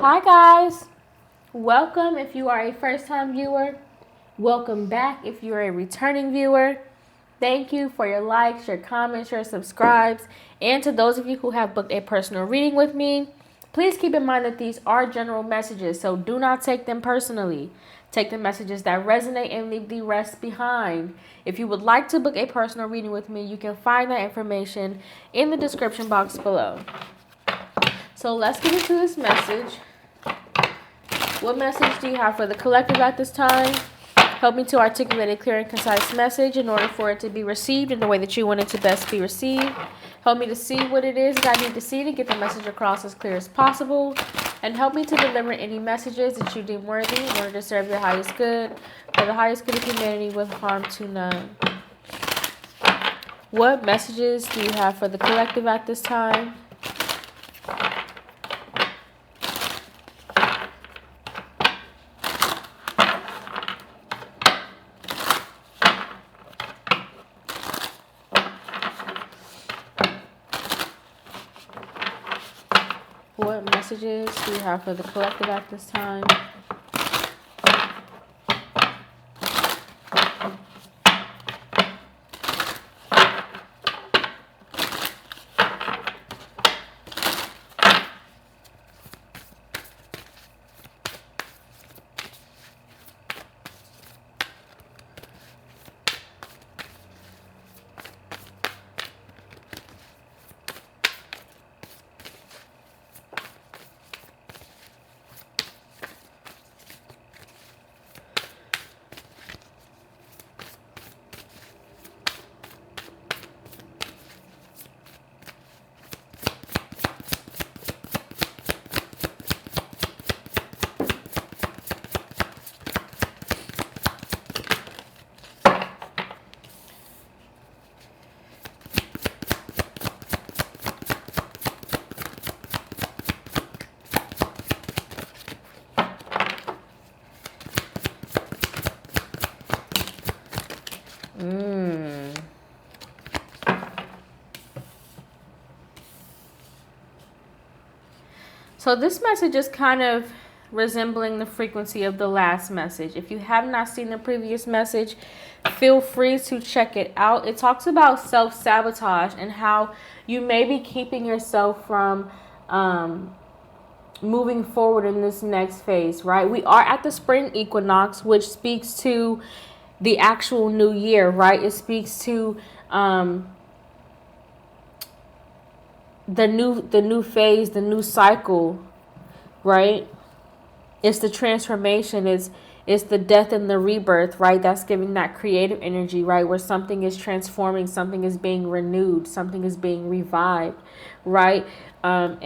Hi guys, welcome if you are a first time viewer. Welcome back if you are a returning viewer. Thank you for your likes, your comments, your subscribes, and to those of you who have booked a personal reading with me. Please keep in mind that these are general messages, so do not take them personally. Take the messages that resonate and leave the rest behind. If you would like to book a personal reading with me, you can find that information in the description box below. So let's get into this message. What message do you have for the collective at this time? Help me to articulate a clear and concise message in order for it to be received in the way that you want it to best be received. Help me to see what it is that I need to see to get the message across as clear as possible. And help me to deliver any messages that you deem worthy in order to serve your highest good, for the highest good of humanity with harm to none. What messages do you have for the collective at this time? What messages do you have for the collective at this time? So this message is kind of resembling the frequency of the last message. If you have not seen the previous message, feel free to check it out. It talks about self-sabotage and how you may be keeping yourself from moving forward in this next phase, right? We are at the spring equinox, which speaks to the actual new year, right? It speaks to the new phase, the new cycle, right? It's the transformation, it's the death and the rebirth, right? That's giving that creative energy, right? Where something is transforming, something is being renewed, something is being revived, right? And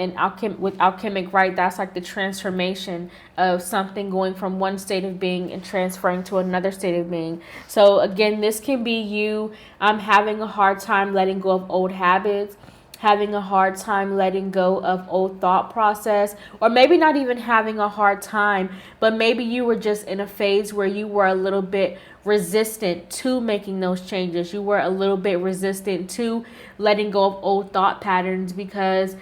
with alchemic, right, that's like the transformation of something going from one state of being and transferring to another state of being. So again, this can be you having a hard time letting go of old habits, having a hard time letting go of old thought process, or maybe not even having a hard time, but maybe you were just in a phase where you were a little bit resistant to making those changes. You were a little bit resistant to letting go of old thought patterns because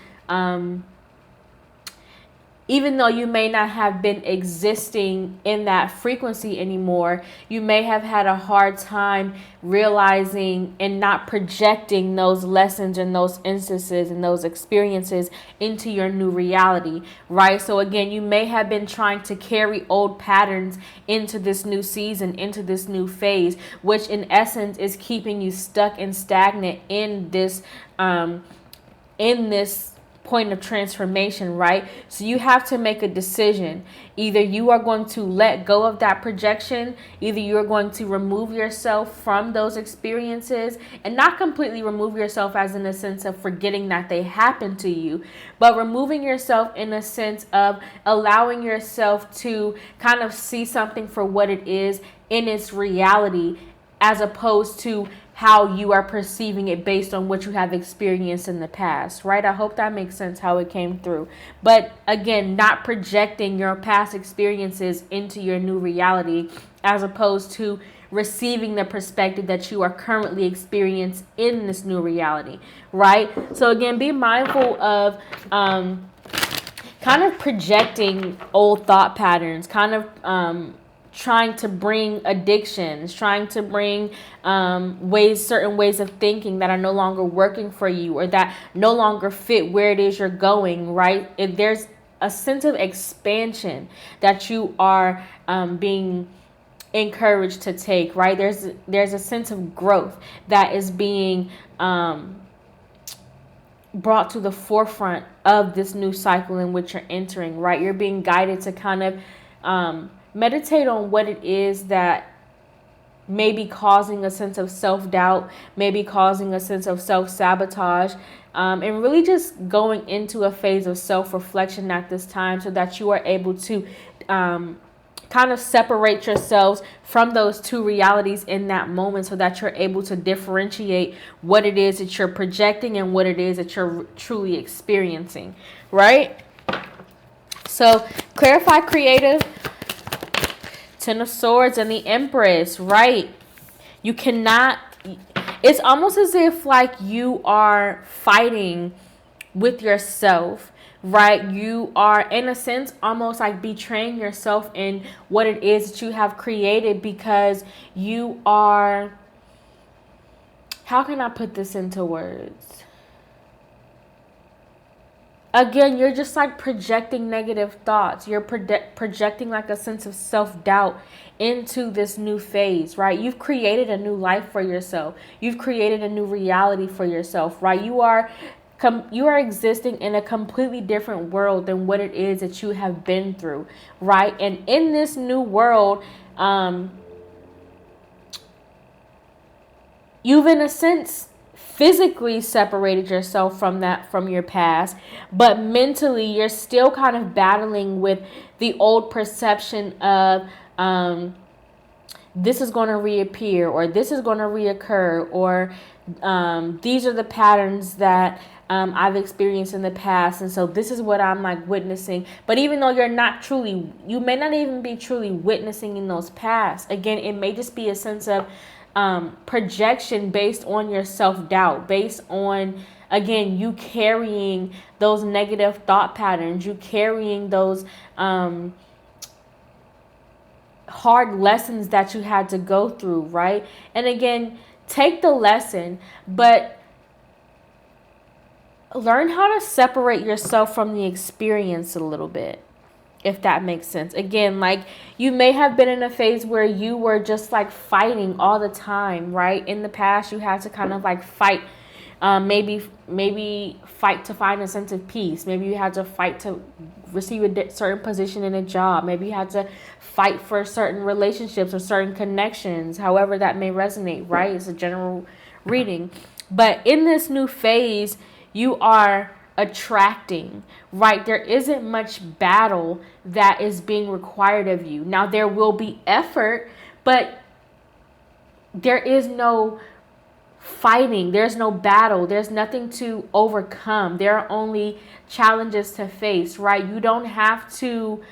even though you may not have been existing in that frequency anymore, you may have had a hard time realizing and not projecting those lessons and those instances and those experiences into your new reality, right? So again, you may have been trying to carry old patterns into this new season, into this new phase, which in essence is keeping you stuck and stagnant in this point of transformation, right? So you have to make a decision. Either you are going to let go of that projection, either you're going to remove yourself from those experiences, and not completely remove yourself as in a sense of forgetting that they happened to you, but removing yourself in a sense of allowing yourself to kind of see something for what it is in its reality, as opposed to how you are perceiving it based on what you have experienced in the past, right? I hope that makes sense how it came through. But again, not projecting your past experiences into your new reality, as opposed to receiving the perspective that you are currently experiencing in this new reality, right? So again, be mindful of kind of projecting old thought patterns, kind of trying to bring addictions, trying to bring certain ways of thinking that are no longer working for you or that no longer fit where it is you're going, right? If there's a sense of expansion that you are being encouraged to take, right? There's a sense of growth that is being brought to the forefront of this new cycle in which you're entering, right? You're being guided to kind of meditate on what it is that may be causing a sense of self-doubt, maybe causing a sense of self-sabotage, and really just going into a phase of self-reflection at this time so that you are able to kind of separate yourselves from those two realities in that moment so that you're able to differentiate what it is that you're projecting and what it is that you're truly experiencing, right? So clarify creative, Ten of Swords and the Empress, right? You cannot, it's almost as if like you are fighting with yourself, right? You are in a sense almost like betraying yourself in what it is that you have created because you are, how can I put this into words? Again, you're just like projecting negative thoughts. You're projecting like a sense of self-doubt into this new phase, right? You've created a new life for yourself. You've created a new reality for yourself, right? You are existing in a completely different world than what it is that you have been through, right? And in this new world, you've in a sense physically separated yourself from your past, but mentally you're still kind of battling with the old perception of this is going to reappear, or this is going to reoccur, or these are the patterns that I've experienced in the past, and so this is what I'm like witnessing. But even though you may not even be truly witnessing in those past, again, it may just be a sense of projection based on your self-doubt, based on, again, you carrying those negative thought patterns, you carrying those hard lessons that you had to go through, right? And again, take the lesson, but learn how to separate yourself from the experience a little bit, if that makes sense. Again, like you may have been in a phase where you were just like fighting all the time, right? In the past, you had to kind of like fight, maybe fight to find a sense of peace. Maybe you had to fight to receive a certain position in a job. Maybe you had to fight for certain relationships or certain connections, however that may resonate, right? It's a general reading. But in this new phase, you are attracting, right? There isn't much battle that is being required of you. Now, there will be effort, but there is no fighting. There's no battle. There's nothing to overcome. There are only challenges to face, right? You don't have to,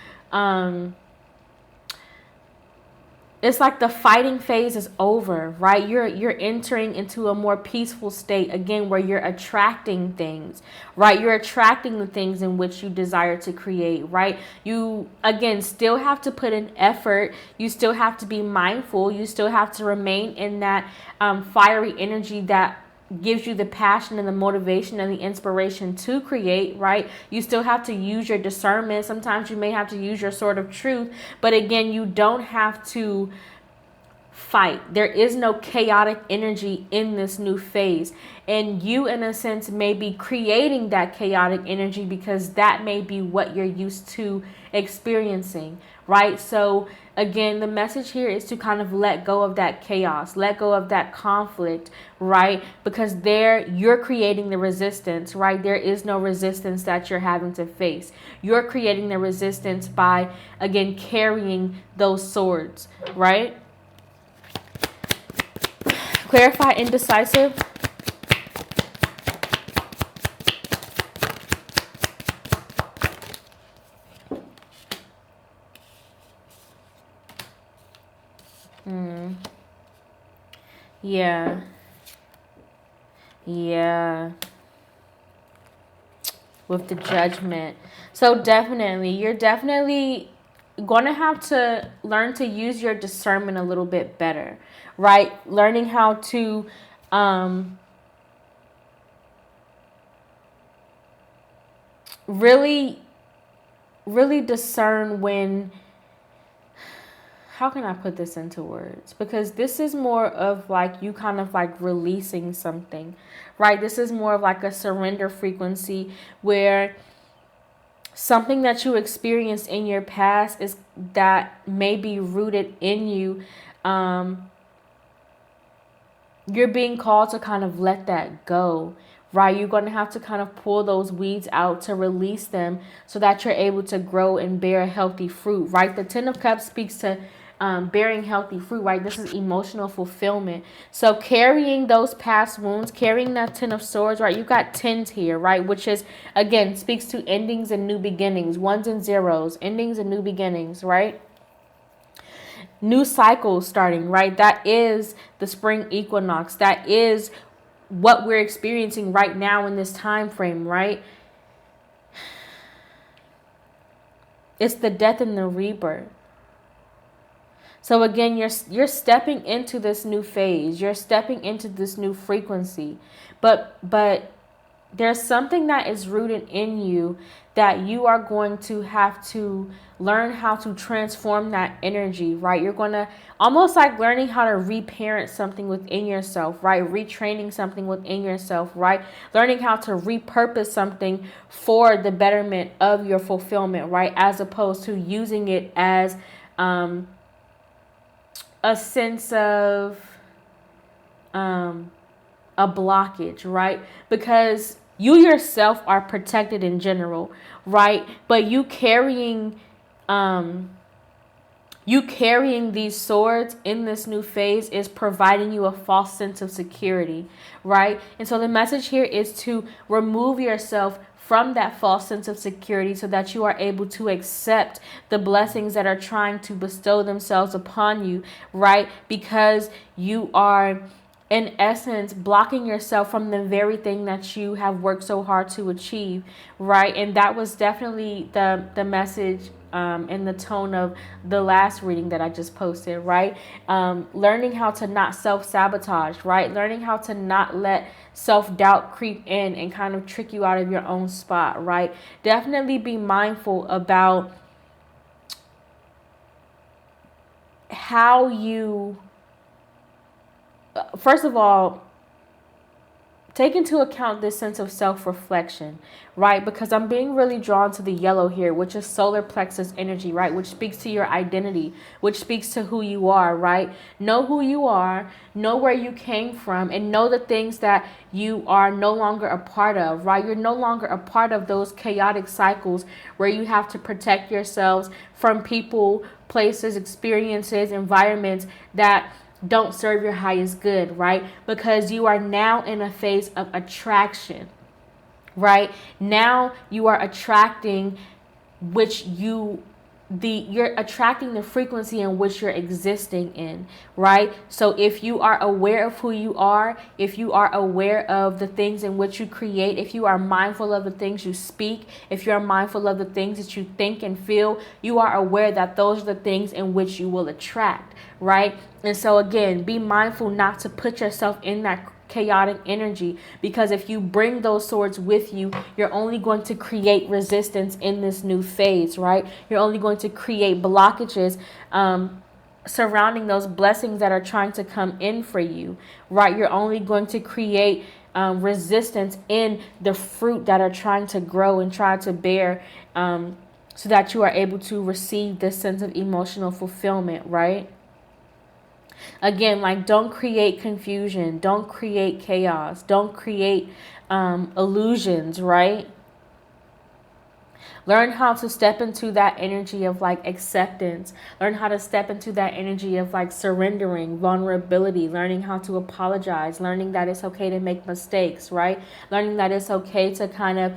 it's like the fighting phase is over, right? You're entering into a more peaceful state, again, where you're attracting things, right? You're attracting the things in which you desire to create, right? You, again, still have to put in effort. You still have to be mindful. You still have to remain in that fiery energy that gives you the passion and the motivation and the inspiration to create, right? You still have to use your discernment. Sometimes you may have to use your sword of truth, but again, you don't have to fight. There is no chaotic energy in this new phase, and you in a sense may be creating that chaotic energy because that may be what you're used to experiencing, right? So again, the message here is to kind of let go of that chaos, let go of that conflict, right? Because there you're creating the resistance, right? There is no resistance that you're having to face. You're creating the resistance by, again, carrying those swords, right? Clarify indecisive. Yeah. with the Judgment. So definitely, you're definitely going to have to learn to use your discernment a little bit better, right? Learning how to really, really discern when, how can I put this into words? Because this is more of like you kind of like releasing something, right? This is more of like a surrender frequency where something that you experienced in your past is that may be rooted in you. You're being called to kind of let that go, right? You're going to have to kind of pull those weeds out to release them so that you're able to grow and bear healthy fruit, right? The Ten of Cups speaks to bearing healthy fruit, right? This is emotional fulfillment. So carrying those past wounds, carrying that Ten of Swords, right? You got tens here, right? Which is, again, speaks to endings and new beginnings, ones and zeros, endings and new beginnings, right? New cycles starting, right? That is the spring equinox. That is what we're experiencing right now in this time frame, right? It's the death and the rebirth. So again, you're stepping into this new phase. You're stepping into this new frequency. But there's something that is rooted in you that you are going to have to learn how to transform that energy, right? You're going to almost like learning how to reparent something within yourself, right? Retraining something within yourself, right? Learning how to repurpose something for the betterment of your fulfillment, right? As opposed to using it as a sense of a blockage, right? Because you yourself are protected in general, right? But you carrying these swords in this new phase is providing you a false sense of security, right? And so the message here is to remove yourself from that false sense of security so that you are able to accept the blessings that are trying to bestow themselves upon you, right? Because you are, in essence, blocking yourself from the very thing that you have worked so hard to achieve, right? And that was definitely the message in the tone of the last reading that I just posted, right? Learning how to not self-sabotage, right? Learning how to not let self-doubt creep in and kind of trick you out of your own spot, right? Definitely be mindful about how you, first of all, take into account this sense of self-reflection, right? Because I'm being really drawn to the yellow here, which is solar plexus energy, right? Which speaks to your identity, which speaks to who you are, right? Know who you are, know where you came from, and know the things that you are no longer a part of, right? You're no longer a part of those chaotic cycles where you have to protect yourselves from people, places, experiences, environments that don't serve your highest good, right? Because you are now in a phase of attraction, right? Now you are attracting you're attracting the frequency in which you're existing in, right? So if you are aware of who you are, if you are aware of the things in which you create, if you are mindful of the things you speak, if you're mindful of the things that you think and feel, you are aware that those are the things in which you will attract, right? And so again, be mindful not to put yourself in that chaotic energy, because if you bring those swords with you, you're only going to create resistance in this new phase, right? You're only going to create blockages surrounding those blessings that are trying to come in for you, right? You're only going to create resistance in the fruit that are trying to grow and try to bear, so that you are able to receive this sense of emotional fulfillment, right? Again, like, don't create confusion, don't create chaos, don't create illusions, right? Learn how to step into that energy of like acceptance. Learn how to step into that energy of like surrendering, vulnerability, learning how to apologize, learning that it's okay to make mistakes, right? Learning that it's okay to kind of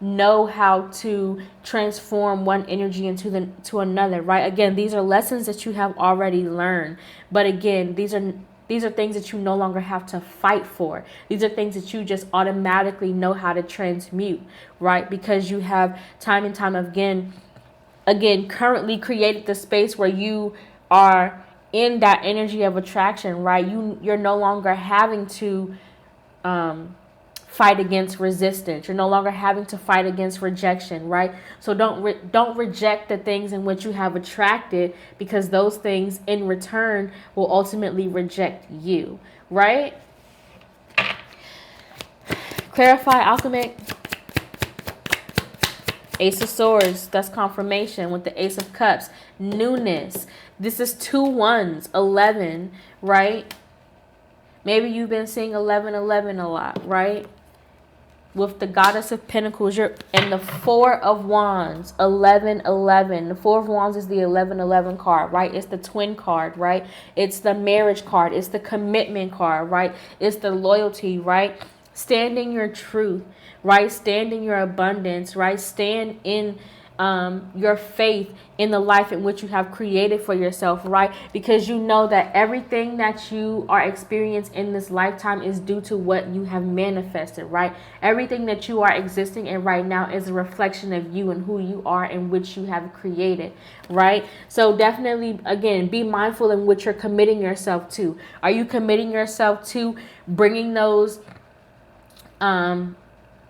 know how to transform one energy into another, right? Again, these are lessons that you have already learned, but again, these These are things that you no longer have to fight for. These are things that you just automatically know how to transmute, right? Because you have time and time again currently created the space where you are in that energy of attraction, right? You're no longer having to fight against resistance. You're no longer having to fight against rejection, right? So don't reject the things in which you have attracted, because those things in return will ultimately reject you, right? Clarify, alchemic. Ace of Swords, that's confirmation with the Ace of Cups. Newness. This is 2 1s, 11, right? Maybe you've been seeing 1111 a lot, right? With the Goddess of Pentacles, and the 4 of Wands, 1111. The 4 of Wands is the 1111 card, right? It's the twin card, right? It's the marriage card. It's the commitment card, right? It's the loyalty, right? Stand in your truth, right? Stand in your abundance, right? Stand in your faith in the life in which you have created for yourself, right? Because you know that everything that you are experiencing in this lifetime is due to what you have manifested, right? Everything that you are existing in right now is a reflection of you and who you are and which you have created, right? So definitely, again, be mindful in what you're committing yourself to. Are you committing yourself to bringing those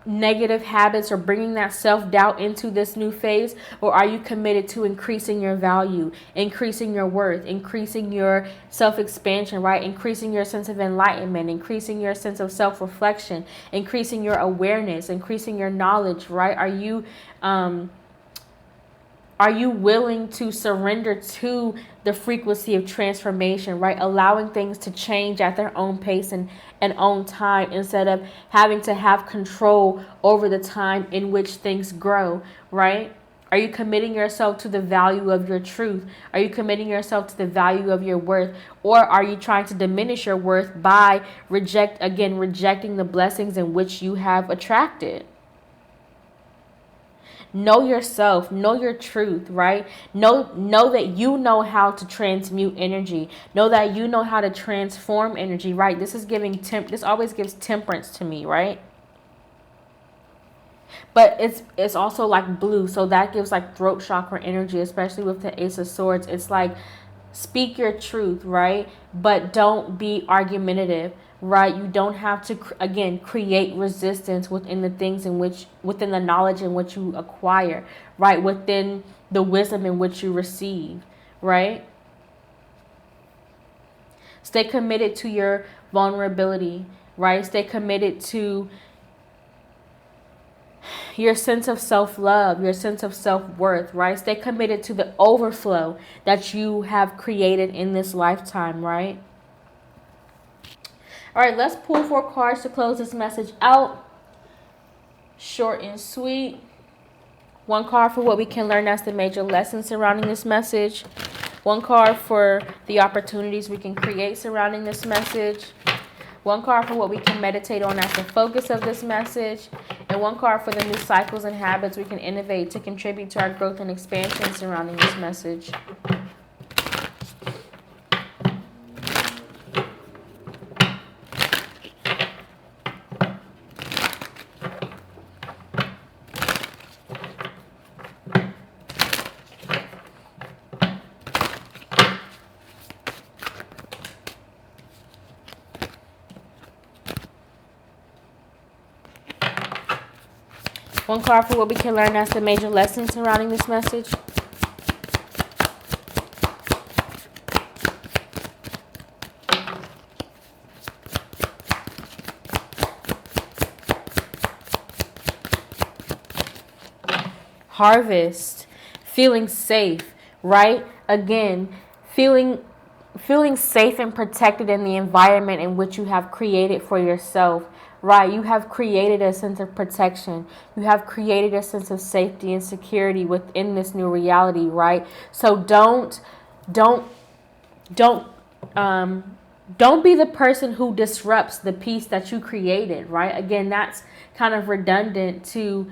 negative habits or bringing that self-doubt into this new phase? Or are you committed to increasing your value, increasing your worth, increasing your self-expansion, right? Increasing your sense of enlightenment, increasing your sense of self-reflection, increasing your awareness, increasing your knowledge, right? Are you willing to surrender to the frequency of transformation, right? Allowing things to change at their own pace and own time, instead of having to have control over the time in which things grow, right? Are you committing yourself to the value of your truth? Are you committing yourself to the value of your worth? Or are you trying to diminish your worth by rejecting the blessings in which you have attracted? Know yourself, know your truth, right? Know that you know how to transmute energy. Know that you know how to transform energy, right? This is giving this always gives temperance to me, right? But it's also like blue, so that gives like throat chakra energy, especially with the Ace of Swords. It's like, speak your truth, right? But don't be argumentative, right? You don't have to, again, create resistance within the things within the knowledge in which you acquire, right? Within the wisdom in which you receive, right? Stay committed to your vulnerability, right? Stay committed to your sense of self-love, your sense of self-worth, right? Stay committed to the overflow that you have created in this lifetime, right? All right, let's pull 4 cards to close this message out. Short and sweet. 1 card for what we can learn as the major lesson surrounding this message. 1 card for the opportunities we can create surrounding this message. 1 card for what we can meditate on as the focus of this message. And 1 card for the new cycles and habits we can innovate to contribute to our growth and expansion surrounding this message. One card for what we can learn as the major lesson surrounding this message. Harvest. Feeling safe, right? Again, feeling safe and protected in the environment in which you have created for yourself. Right, you have created a sense of protection. You have created a sense of safety and security within this new reality, right? So don't be the person who disrupts the peace that you created, right? Again, that's kind of redundant to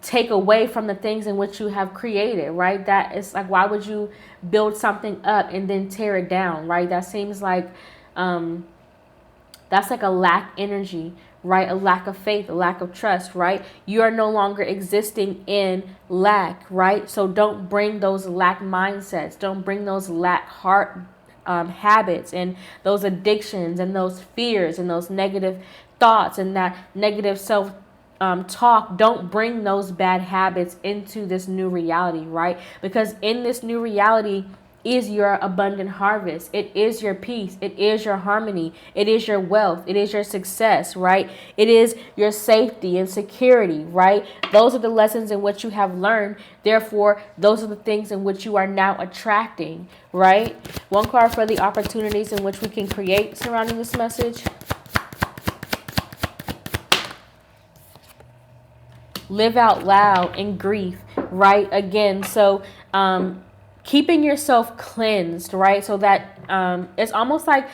take away from the things in which you have created, right? That is like, why would you build something up and then tear it down, right? That seems like That's like a lack energy, right? A lack of faith, a lack of trust, right? You are no longer existing in lack, right? So don't bring those lack mindsets. Don't bring those lack heart habits and those addictions and those fears and those negative thoughts and that negative self talk. Don't bring those bad habits into this new reality, right? Because in this new reality is your abundant harvest. It is your peace. It is your harmony. It is your wealth. It is your success, right? It is your safety and security, right? Those are the lessons in which you have learned. Therefore, those are the things in which you are now attracting, right? One card for the opportunities in which we can create surrounding this message. Live out loud in grief, right? Again, so keeping yourself cleansed, right? So that it's almost like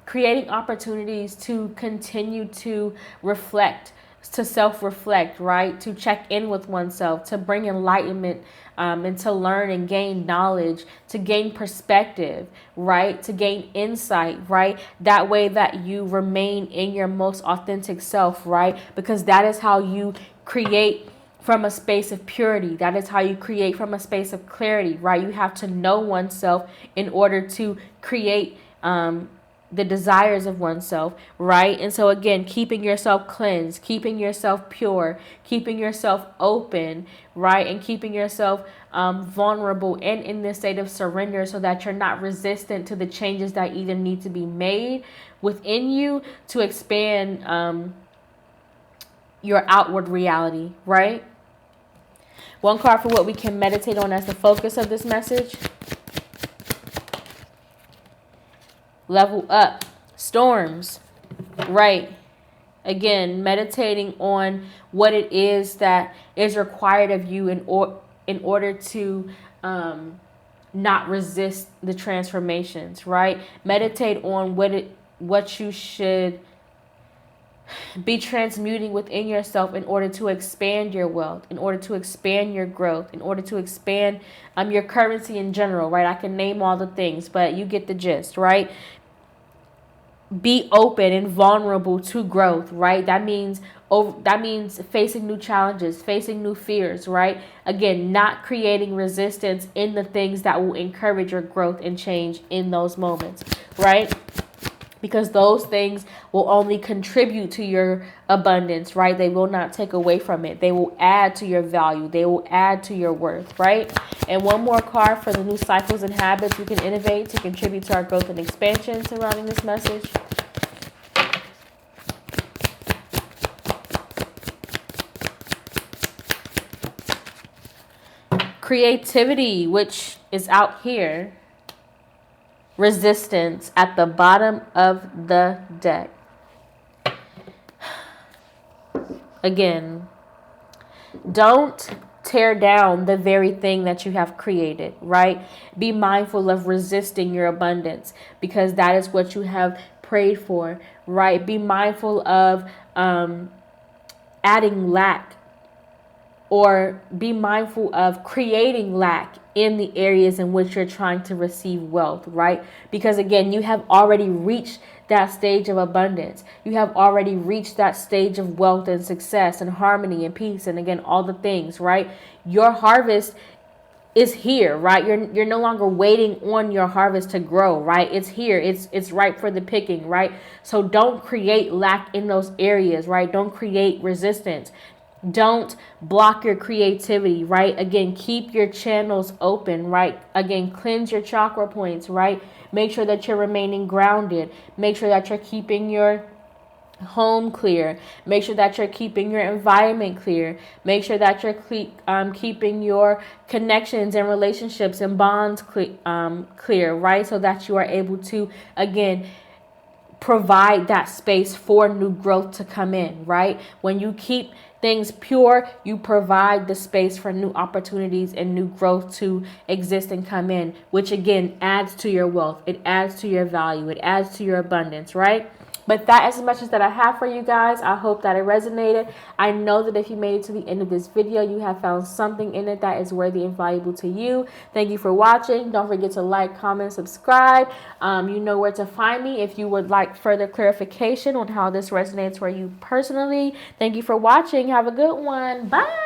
creating opportunities to continue to reflect, to self-reflect, right? To check in with oneself, to bring enlightenment and to learn and gain knowledge, to gain perspective, right? To gain insight, right? That way that you remain in your most authentic self, right? Because that is how you create from a space of purity. That is how you create from a space of clarity, right? You have to know oneself in order to create the desires of oneself, right? And so again, keeping yourself cleansed, keeping yourself pure, keeping yourself open, right? And keeping yourself vulnerable and in this state of surrender so that you're not resistant to the changes that either need to be made within you to expand your outward reality, right? One card for what we can meditate on as the focus of this message. Level up. Storms, right? Again, meditating on what it is that is required of you in order to not resist the transformations, right? Meditate on what you should be transmuting within yourself in order to expand your wealth, in order to expand your growth, in order to expand your currency in general, right? I can name all the things, but you get the gist, right? Be open and vulnerable to growth, right? That means facing new challenges, facing new fears, right? Again, not creating resistance in the things that will encourage your growth and change in those moments, right? Because those things will only contribute to your abundance, right? They will not take away from it. They will add to your value. They will add to your worth, right? And one more card for the new cycles and habits we can innovate to contribute to our growth and expansion surrounding this message. Creativity, which is out here. Resistance at the bottom of the deck. Again, don't tear down the very thing that you have created, right? Be mindful of resisting your abundance because that is what you have prayed for, right? Be mindful of adding lack, or be mindful of creating lack in the areas in which you're trying to receive wealth, right? Because again, you have already reached that stage of abundance. You have already reached that stage of wealth and success and harmony and peace and again, all the things, right? Your harvest is here, right? You're no longer waiting on your harvest to grow, right? It's here. It's ripe for the picking, right? So don't create lack in those areas, right? Don't create resistance. Don't block your creativity, right? Again, keep your channels open, right? Again, cleanse your chakra points, right? Make sure that you're remaining grounded. Make sure that you're keeping your home clear. Make sure that you're keeping your environment clear. Make sure that you're keeping your connections and relationships and bonds clear, right? So that you are able to, again, provide that space for new growth to come in, right? When you keep things pure, you provide the space for new opportunities and new growth to exist and come in, which again adds to your wealth. It adds to your value. It adds to your abundance, right? But that is the message that I have for you guys. I hope that it resonated. I know that if you made it to the end of this video, you have found something in it that is worthy and valuable to you. Thank you for watching. Don't forget to like, comment, subscribe. You know where to find me if you would like further clarification on how this resonates for you personally. Thank you for watching. Have a good one. Bye.